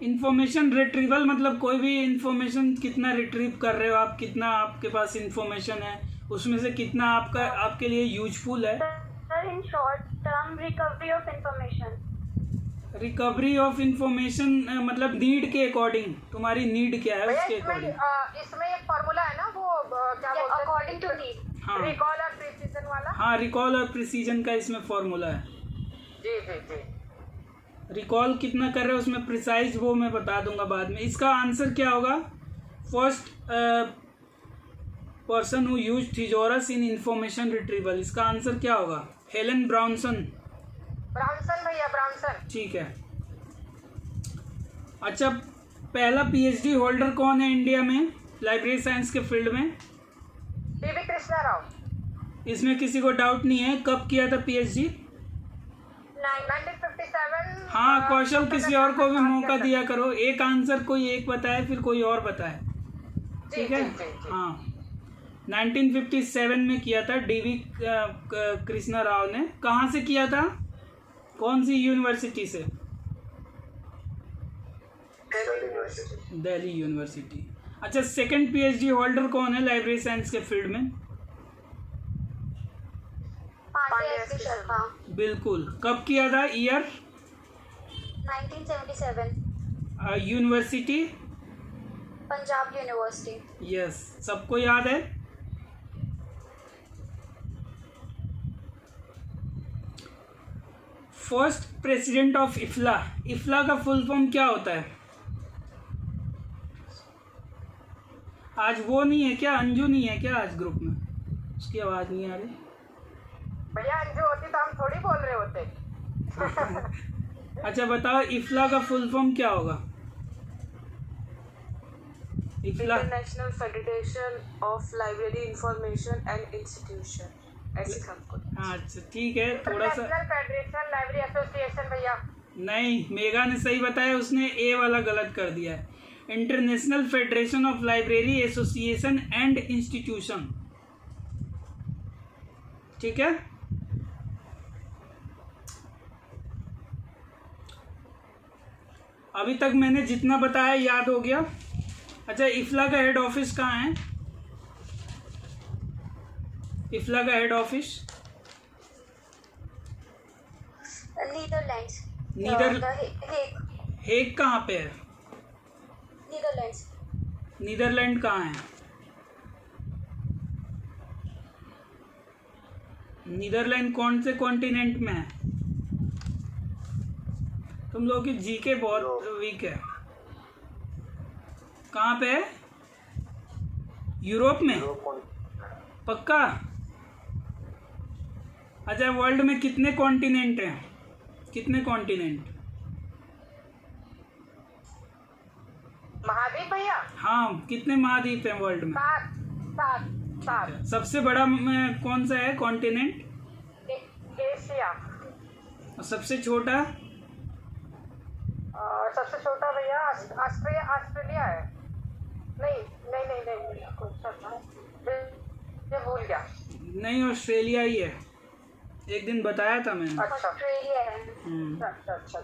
इंफॉर्मेशन रिट्रीवल मतलब कोई भी इंफॉर्मेशन कितना रिट्रीव कर रहे हो आप, कितना आपके पास इंफॉर्मेशन है, उसमें से कितना आपका आपके लिए यूजफुल है। Sir in short term recovery of information. Recovery of information मतलब नीड के अकॉर्डिंग, तुम्हारी नीड क्या है उसके अकॉर्डिंग। इसमें एक फॉर्मूला है ना, वो क्या बोलते हैं, अकॉर्डिंग टू नीड। हाँ रिकॉल और प्रिसीजन वाला। हाँ, रिकॉल और प्रिसीजन का इसमें फॉर्मूला है। जी जी जी। रिकॉल कितना कर रहे हो उसमें प्रिसाइज वो मैं बता दूंगा बाद में। इसका आंसर क्या होगा? First person who used thesaurus in information retrieval, इसका आंसर क्या होगा? Helen Brownson. ब्राउनसन भैया, ब्राउनसन। ठीक है। अच्छा, पहला पीएचडी होल्डर कौन है इंडिया में लाइब्रेरी साइंस के फील्ड में? टीवी कृष्णा राव। इसमें किसी को डाउट नहीं है। कब किया था पीएचडी? 1957। हाँ, कौशल किसी और को भी मौका दिया करो। एक आंसर कोई एक बताए फिर कोई और बताए, ठीक है? हाँ, 1957 में किया था डीवी कृष्णा राव ने। कहाँ से किया था? कौन सी यूनिवर्सिटी से? दिल्ली यूनिवर्सिटी। अच्छा, सेकंड पीएचडी होल्डर कौन है लाइब्रेरी साइंस के फील्ड में? पांडे शर्मा। बिल्कुल। कब किया था? Year? 1977। University? Punjab university. Yes, सबको याद है। फर्स्ट प्रेसिडेंट ऑफ इफ्ला, इफ्ला का फुल फॉर्म क्या होता है? आज वो नहीं है क्या? अंजू नहीं है क्या आज ग्रुप में? उसकी आवाज नहीं आ रही। भैया अंजू होती तो हम थोड़ी बोल रहे होते। अच्छा बताओ, इफ्ला का फुल फॉर्म क्या होगा? IFLA International Federation of Library Information and Institution, ऐसे सबको। हाँ, अच्छा ठीक है। थोड़ा सा नेशनल फेडरेशन लाइब्रेरी एसोसिएशन भैया। नहीं, मेगा ने सही बताया, उसने ए वाला गलत कर दिया है। International Federation of library association and institution, ठीक है। अभी तक मैंने जितना बताया याद हो गया। अच्छा, इफ्ला का हेड ऑफिस कहाँ है? इफ्ला का हेड ऑफिस नीदरलैंड्स। हेग कहाँ पे है? नीदरलैंड्स। नीदरलैंड कहाँ है? नीदरलैंड कौन से कॉन्टिनेंट में है? तुम लोगों की जीके बहुत वीक है। कहाँ पे है? यूरोप में? पक्का? अच्छा, वर्ल्ड में कितने कॉन्टिनेंट हैं? कितने कॉन्टिनेंट? महाद्वीप भैया? हाँ, कितने महाद्वीप हैं वर्ल्ड में? 7। सबसे बड़ा कौन सा है कॉन्टिनेंट? एशिया। और सबसे छोटा? सबसे छोटा भैया ऑस्ट्रेलिया है। नहीं, ये भूल गया। नहीं, ऑस्ट्रेलिया ही है। एक दिन बताया था मैंने। अच्छा, ऑस्ट्रेलिया है। अच्छा।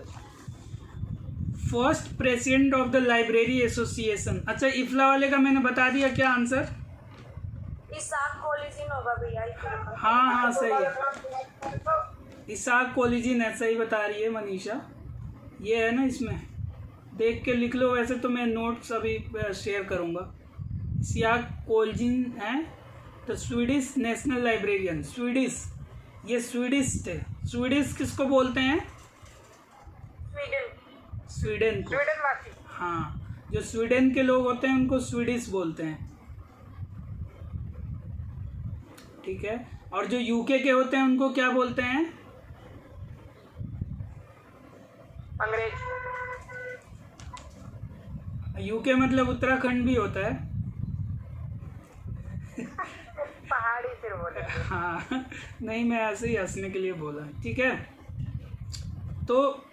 First president of the library association. अच्छा, इफ्ला वाले का मैंने बता दिया। क्या आंसर? इसाक कोलिजिन होगा भैया। हाँ, सही है। इसाक कोलिजिन है, सही बता रही है मनीषा। ये है ना, इसमें देख के लिख लो। वैसे तो मैं नोट्स अभी शेयर करूँगा। इसाक कोलिजिन है तो स्वीडिश नेशनल लाइब्रेरियन। स्वीडिश, ये स्वीडिश थे। स्वीडिश किसको बोलते हैं? स्वीडन को। स्वीडन वासी। हाँ, जो स्वीडन के लोग होते हैं उनको स्वीडिश बोलते हैं, ठीक है। और जो यूके के होते हैं उनको क्या बोलते हैं? अंग्रेज। यूके मतलब उत्तराखंड भी होता है। पहाड़ी फिर बोलेंगे। हाँ नहीं, मैं ऐसे ही हंसने के लिए बोला, ठीक है। तो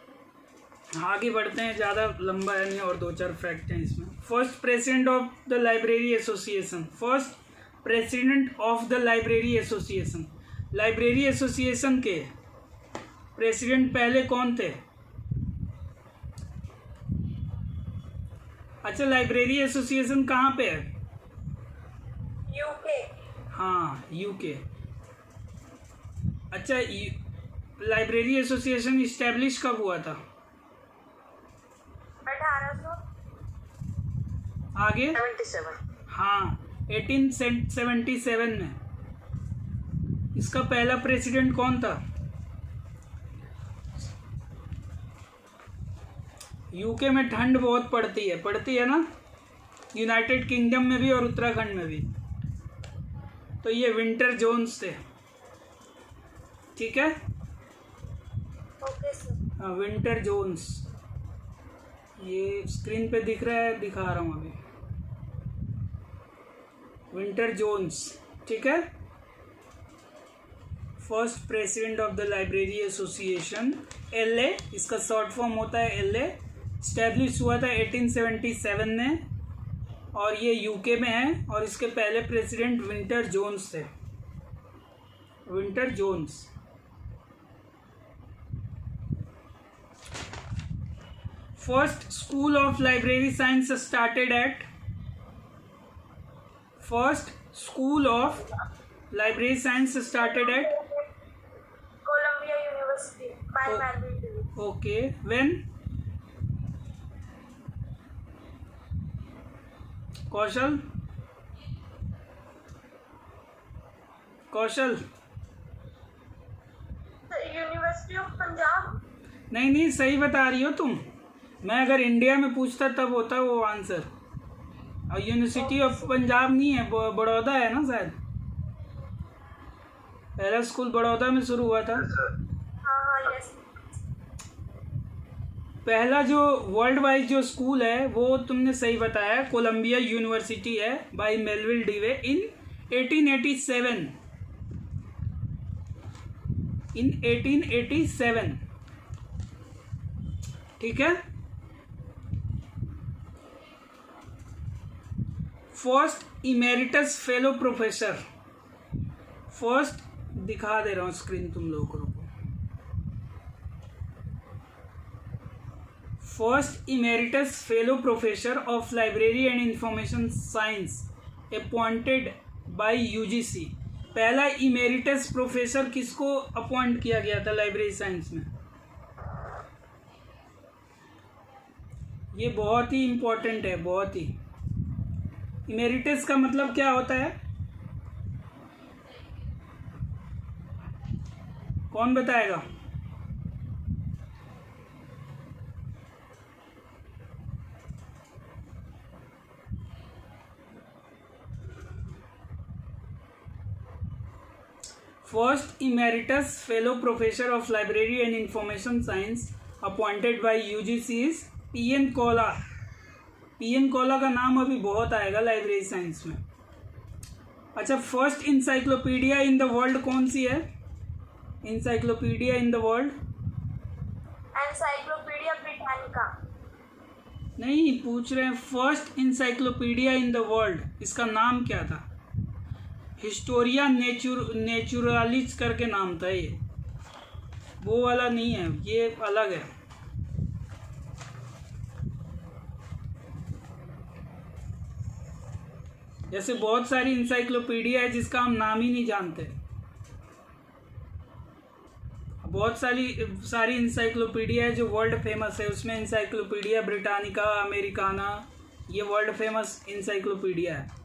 आगे बढ़ते हैं, ज़्यादा लंबा है नहीं और 2-4 फैक्ट हैं इसमें। First president of the library association, first president of the library association, library association के प्रेसिडेंट पहले कौन थे? अच्छा, लाइब्रेरी एसोसिएशन कहाँ पे है? यूके। हाँ, यूके। अच्छा, लाइब्रेरी एसोसिएशन इस्टेब्लिश कब हुआ था? 1800। आगे? 77. हाँ, 1877 में। इसका पहला प्रेसिडेंट कौन था? यूके में ठंड बहुत पड़ती है ना, यूनाइटेड किंगडम में भी और उत्तराखंड में भी। तो ये विंटर जोन्स थे, ठीक है। Okay sir. हाँ, विंटर जोन्स, ये स्क्रीन पे दिख रहा है, दिखा रहा हूँ अभी। विंटर जोन्स, ठीक है। First president of the library association, LA, इसका शॉर्ट फॉर्म होता है LA। स्टैब्लिश हुआ था 1877 में और ये यूके में है। और इसके पहले प्रेसिडेंट विंटर जोन्स थे, Winter Jones. First school of library science started at, first school of library science started at Columbia University by Oh. Melvil. Okay, when? Kaushal, university of Punjab. नहीं सही बता रही हो तुम। मैं अगर इंडिया में पूछता तब होता वो आंसर। और यूनिवर्सिटी ऑफ पंजाब नहीं है, बड़ौदा है ना शायद। पहला स्कूल बड़ौदा में शुरू हुआ था। हाँ यस। पहला जो वर्ल्ड वाइड जो स्कूल है वो तुमने सही बताया, कोलंबिया यूनिवर्सिटी है बाय मेलविल डीवे इन 1887, इन 1887, ठीक है। First emeritus fellow professor, first दिखा दे रहा हूँ स्क्रीन तुम लोगों को, first emeritus fellow professor of library and information science appointed bye UGC. पहला इमेरिटस प्रोफेसर किसको अपॉइंट किया गया था लाइब्रेरी साइंस में? ये बहुत ही इंपॉर्टेंट है, बहुत ही। इमेरिटस का मतलब क्या होता है, कौन बताएगा? First emeritus fellow professor of library and information science appointed bye UGC is PN Cola. PN Cola का नाम अभी बहुत आएगा लाइब्रेरी साइंस में। अच्छा, first encyclopedia in the world कौन सी है? Encyclopedia in the world, encyclopedia Britannica. नहीं, पूछ रहे हैं first encyclopedia in the world, इसका नाम क्या था? हिस्टोरिया नेचुरालिस करके नाम था ये, वो वाला नहीं है, ये अलग है। जैसे बहुत सारी इंसाइक्लोपीडिया है जिसका हम नाम ही नहीं जानते। बहुत सारी इंसाइक्लोपीडिया है जो वर्ल्ड फेमस है, उसमें इंसाइक्लोपीडिया ब्रिटानिका अमेरिकाना, ये वर्ल्ड फेमस इंसाइक्लोपीडिया है।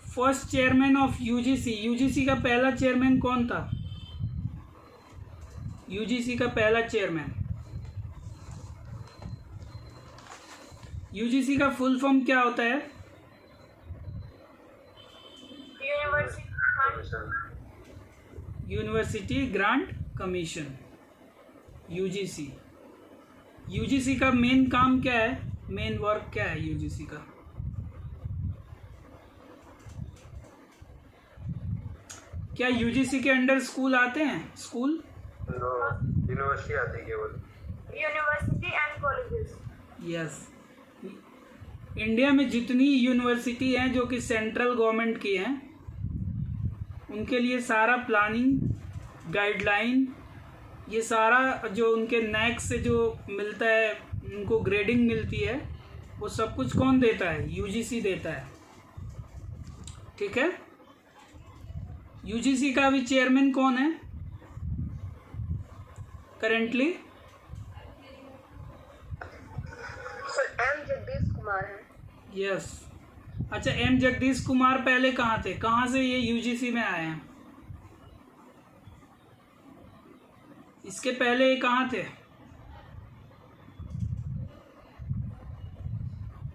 First chairman of UGC, UGC का पहला चेयरमैन कौन था? यूजीसी का पहला चेयरमैन, यूजीसी का फुल फॉर्म क्या होता है? University grant commission, UGC. UGC का मेन काम क्या है, मेन वर्क क्या है यूजीसी का? क्या यूजीसी के अंडर स्कूल आते हैं? स्कूल यूनिवर्सिटी आती है केवल। University and colleges. Yes, India में जितनी यूनिवर्सिटी हैं जो कि सेंट्रल गवर्नमेंट की हैं, उनके लिए सारा प्लानिंग, गाइडलाइन, ये सारा जो उनके नैक से जो मिलता है, उनको ग्रेडिंग मिलती है, वो सब कुछ कौन देता है? यूजीसी देता है। ठीक है। यूजीसी का अभी चेयरमैन कौन है करेंटली? एम जगदीश कुमार है। यस। अच्छा, एम जगदीश कुमार पहले कहाँ थे? कहाँ से ये यूजीसी में आए हैं? इसके पहले ये कहाँ थे?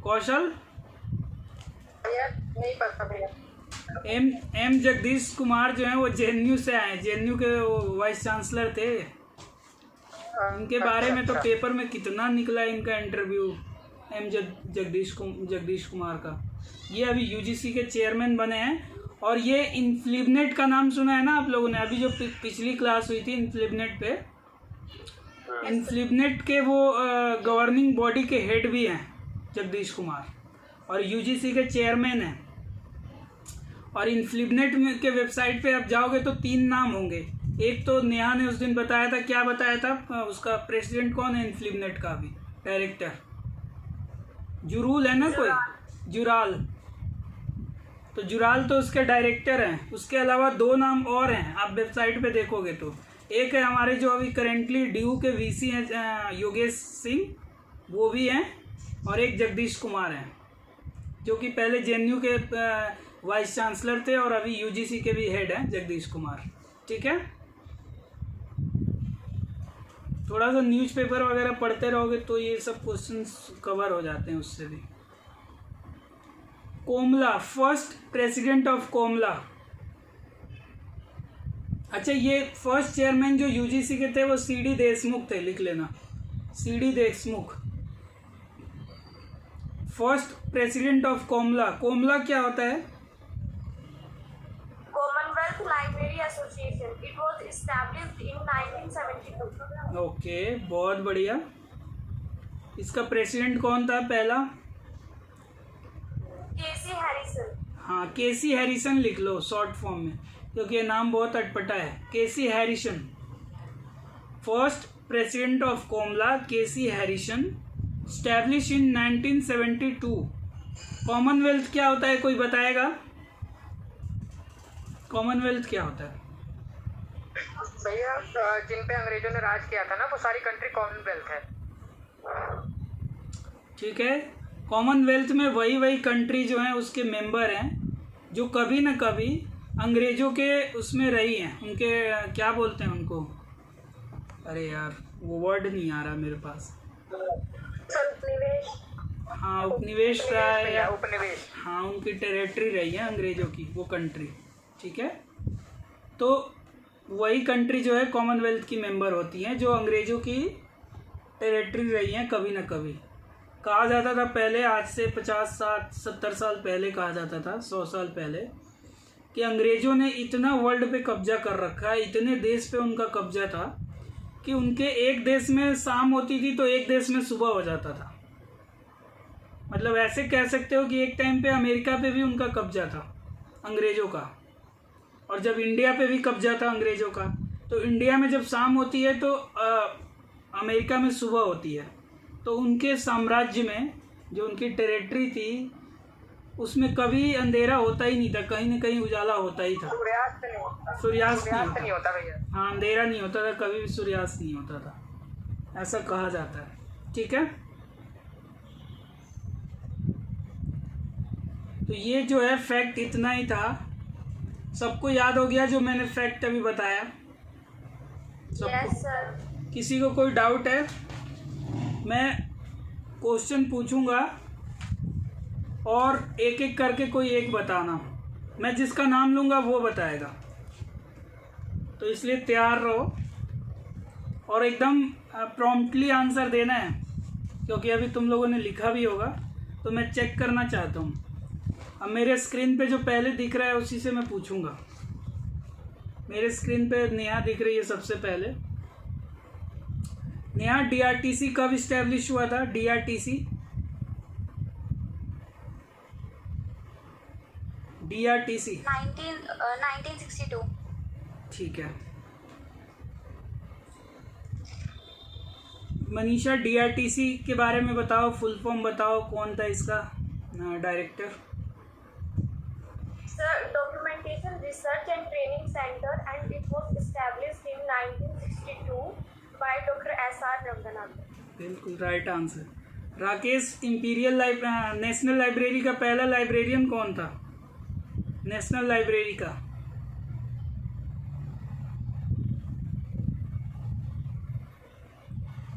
कौशल? नहीं पता भैया। एम जगदीश कुमार जो है वो जेएनयू से आए हैं। जेएनयू के वो वाइस चांसलर थे। इनके बारे में तो पेपर में कितना निकला इनका इंटरव्यू, एम जगदीश कुमार का। ये अभी यूजीसी के चेयरमैन बने हैं। और ये इन्फ्लिबनेट का नाम सुना है ना आप लोगों ने? अभी जो पिछली क्लास हुई थी इन्फ्लिबनेट पे, इन्फ्लिबनेट के वो गवर्निंग बॉडी के हेड भी हैं जगदीश कुमार, और यूजीसी के चेयरमैन हैं। और इन्फ्लिबनेट के वेबसाइट पे आप जाओगे तो 3 नाम होंगे। एक तो नेहा ने उस दिन बताया था, क्या बताया था? उसका प्रेसिडेंट कौन है इन्फ्लिबनेट का अभी? डायरेक्टर जुरूल है ना कोई? जुराल। तो जुराल तो उसके डायरेक्टर हैं। उसके अलावा 2 नाम और हैं, आप वेबसाइट पे देखोगे तो। एक है हमारे जो अभी करेंटली डीयू के वीसी हैं, योगेश सिंह, वो भी हैं। और एक जगदीश कुमार हैं, जो कि पहले जेएनयू के वाइस चांसलर थे और अभी यूजीसी के भी हेड हैं, जगदीश कुमार। ठीक है। थोड़ा सा न्यूज़पेपर वगैरह पढ़ते रहोगे तो ये सब क्वेश्चंस कवर हो जाते हैं उससे भी। कोमला, फर्स्ट प्रेसिडेंट ऑफ कोमला। अच्छा, ये फर्स्ट चेयरमैन जो यूजीसी के थे वो सीडी देशमुख थे, लिख लेना, CD Deshmukh. First president of COMLA. COMLA क्या होता है? Commonwealth Library Association. It was established in 1972। Okay, बहुत बढ़िया। इसका प्रेसिडेंट कौन था पहला? KC Harrison. हाँ, केसी हैरिसन लिख लो शॉर्ट फॉर्म में, क्योंकि ये नाम बहुत अटपटा है। KC Harrison, first president of COMLA, KC Harrison, establish in 1972। Commonwealth क्या होता है, कोई बताएगा? कॉमनवेल्थ क्या होता है? भैया, जिन पे अंग्रेजों ने राज किया था ना, वो सारी कंट्री कॉमनवेल्थ है। ठीक है। कॉमनवेल्थ में वही कंट्री जो हैं उसके मेंबर हैं जो कभी ना कभी अंग्रेजों के उसमें रही हैं। उनके क्या बोलते हैं उनको? अरे यार, वो वर्ड नहीं आ रहा मेरे पास। उपनिवेश। हाँ, उपनिवेश रहा है या उपनिवेश। हाँ, उनकी टेरिटरी रही है अंग्रेजों की वो कंट्री। ठीक है। तो वही कंट्री जो है कॉमनवेल्थ की मेंबर होती हैं, जो अंग्रेजों की टेरिटरी रही हैं कभी ना कभी। कहा जाता था पहले, आज से 50-60-70 साल पहले कहा जाता था, 100 साल पहले, कि अंग्रेज़ों ने इतना वर्ल्ड पे कब्जा कर रखा है, इतने देश पे उनका कब्जा था कि उनके एक देश में शाम होती थी तो एक देश में सुबह हो जाता था। मतलब ऐसे कह सकते हो कि एक टाइम पे अमेरिका पे भी उनका कब्जा था अंग्रेज़ों का, और जब इंडिया पे भी कब्जा था अंग्रेज़ों का, तो इंडिया में जब शाम होती है तो अमेरिका में सुबह होती है। तो उनके साम्राज्य में जो उनकी टेरिटरी थी उसमें कभी अंधेरा होता ही नहीं था, कहीं ना कहीं उजाला होता ही था। सूर्यास्त नहीं होता। सूर्यास्त नहीं होता भैया। हाँ, अंधेरा नहीं होता था, कभी भी सूर्यास्त नहीं होता था, ऐसा कहा जाता है। ठीक है। तो ये जो है फैक्ट इतना ही था। सबको याद हो गया जो मैंने फैक्ट अभी बताया? Yes sir. किसी को कोई डाउट है? मैं क्वेश्चन पूछूंगा और एक एक करके कोई एक बताना। मैं जिसका नाम लूँगा वो बताएगा, तो इसलिए तैयार रहो और एकदम प्रॉम्प्टली आंसर देना है, क्योंकि अभी तुम लोगों ने लिखा भी होगा तो मैं चेक करना चाहता हूँ। अब मेरे स्क्रीन पे जो पहले दिख रहा है उसी से मैं पूछूंगा। मेरे स्क्रीन पे नेहा दिख रही है सबसे पहले। नेहा, डीआरटीसी कब इस्टेब्लिश हुआ था? डीआरटीसी डीआरटीसी 1962। ठीक है। मनीषा, डीआरटीसी के बारे में बताओ, फुल फॉर्म बताओ, कौन था इसका director? Sir, documentation research and training centre and it was established in 1962 by doctor SR Ranganathan. बिल्कुल right answer. Rakesh, national library का पहला लाइब्रेरियन कौन था? नेशनल लाइब्रेरी का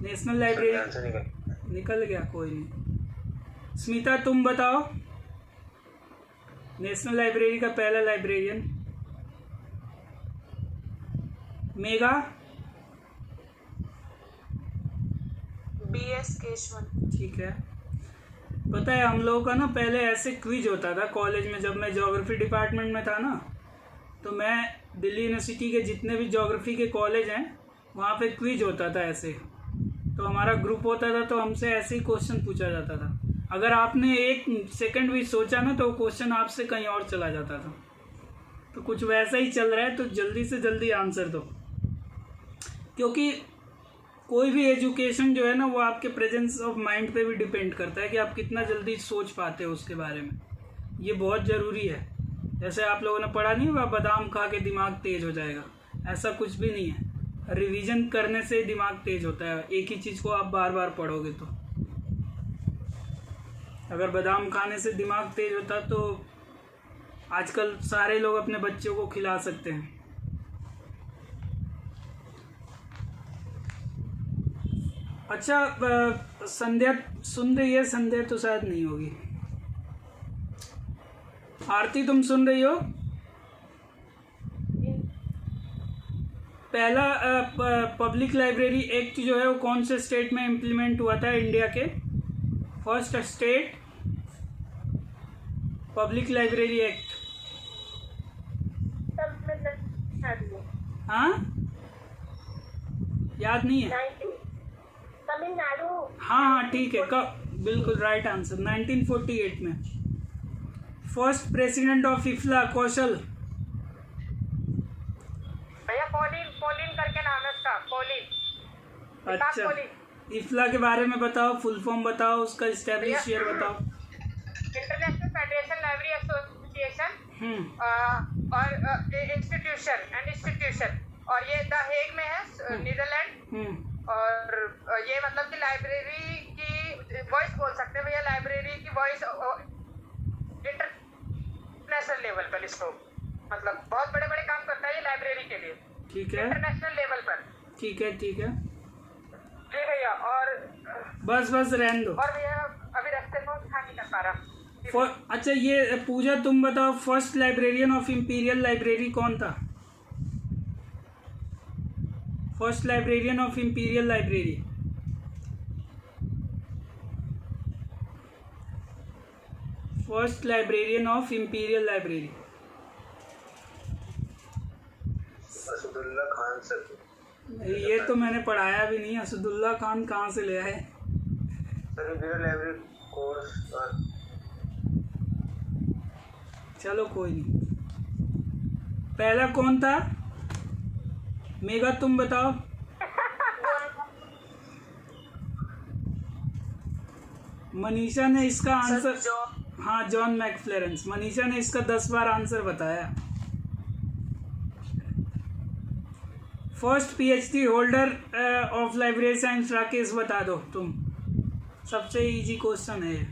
नेशनल लाइब्रेरी निकल गया, कोई नहीं। स्मिता, तुम बताओ, नेशनल लाइब्रेरी का पहला लाइब्रेरियन। Mega, BS Keshavan. ठीक है। पता है हम लोगों का ना पहले ऐसे क्विज होता था कॉलेज में, जब मैं ज्योग्राफी डिपार्टमेंट में था ना, तो मैं दिल्ली यूनिवर्सिटी के जितने भी ज्योग्राफी के कॉलेज हैं वहाँ पे क्विज होता था ऐसे। तो हमारा ग्रुप होता था, तो हमसे ऐसे ही क्वेश्चन पूछा जाता था। अगर आपने एक सेकंड भी सोचा ना तो क्वेश्चन आपसे कहीं और चला जाता था। तो कुछ वैसा ही चल रहा है, तो जल्दी से जल्दी आंसर दो, क्योंकि कोई भी एजुकेशन जो है ना वो आपके प्रेजेंस ऑफ माइंड पे भी डिपेंड करता है कि आप कितना जल्दी सोच पाते हो उसके बारे में। ये बहुत ज़रूरी है। जैसे आप लोगों ने पढ़ा नहीं हुआ बादाम खा के दिमाग तेज हो जाएगा, ऐसा कुछ भी नहीं है। रिवीजन करने से दिमाग तेज होता है। एक ही चीज़ को आप बार बार पढ़ोगे तो। अगर बादाम खाने से दिमाग तेज होता तो आजकल सारे लोग अपने बच्चों को खिला सकते हैं। अच्छा, संध्या सुन रही है? संध्या तो शायद नहीं होगी। आरती, तुम सुन रही हो? पहला पब्लिक लाइब्रेरी एक्ट जो है वो कौन से स्टेट में इम्प्लीमेंट हुआ था इंडिया के? First state public library act. हाँ, याद नहीं है? तमिलनाडु। हाँ, ठीक है। कब? बिल्कुल राइट आंसर, 1948 में। फर्स्ट प्रेसिडेंट ऑफ इफ्ला, कौशल। भैया पोलिन करके नाम है उसका, पोलिन। अच्छा, इफ्ला के बारे में बताओ, फुल फॉर्म बताओ, उसका एस्टेब्लिश ईयर बताओ। इंटरनेशनल फेडरेशन लाइब्रेरी एसोसिएशन और इंस्टीट्यूशन, और ये द हेग में है, नीदरलैंड। और ये मतलब कि लाइब्रेरी की वॉइस बोल सकते हैं भैया, लाइब्रेरी की वॉइस इंटरनेशनल लेवल पर इसको, मतलब बहुत बड़े बड़े काम करता है ये लाइब्रेरी के लिए। ठीक है, इंटरनेशनल लेवल पर। ठीक है, ठीक है। जी भैया। और बस रहने दो। और भैया अभी रास्ते में ध्यान नहीं कर पा रहा। अच्छा, ये पूजा तुम बताओ, first librarian of imperial library कौन था? First librarian of imperial library. First librarian of imperial library. Asadullah Khan sir. ये तो मैंने पढ़ाया भी नहीं। असदुल्ला खान कहाँ से ले आए? Sir imperial library course. चलो कोई नहीं। पहला कौन था? मेगा, तुम बताओ। मनीषा ने इसका आंसर, हाँ, जॉन मैकफ्लेरेंस। मनीषा ने इसका 10 बार आंसर बताया। First PhD holder of library science, Rakesh बता दो तुम। सबसे इजी क्वेश्चन है ये।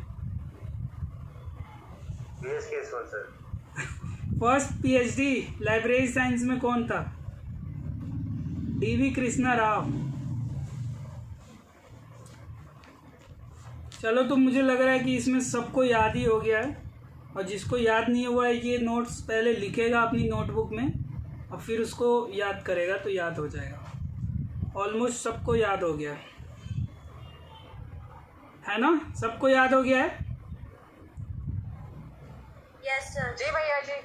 Sir first PhD library science में कौन था? डीवी कृष्णा राव। चलो, तो मुझे लग रहा है कि इसमें सबको याद ही हो गया है, और जिसको याद नहीं हुआ है ये नोट्स पहले लिखेगा अपनी नोटबुक में और फिर उसको याद करेगा तो याद हो जाएगा। ऑलमोस्ट सबको याद हो गया है ना? सबको याद हो गया है? Yes sir. जी भैया जी।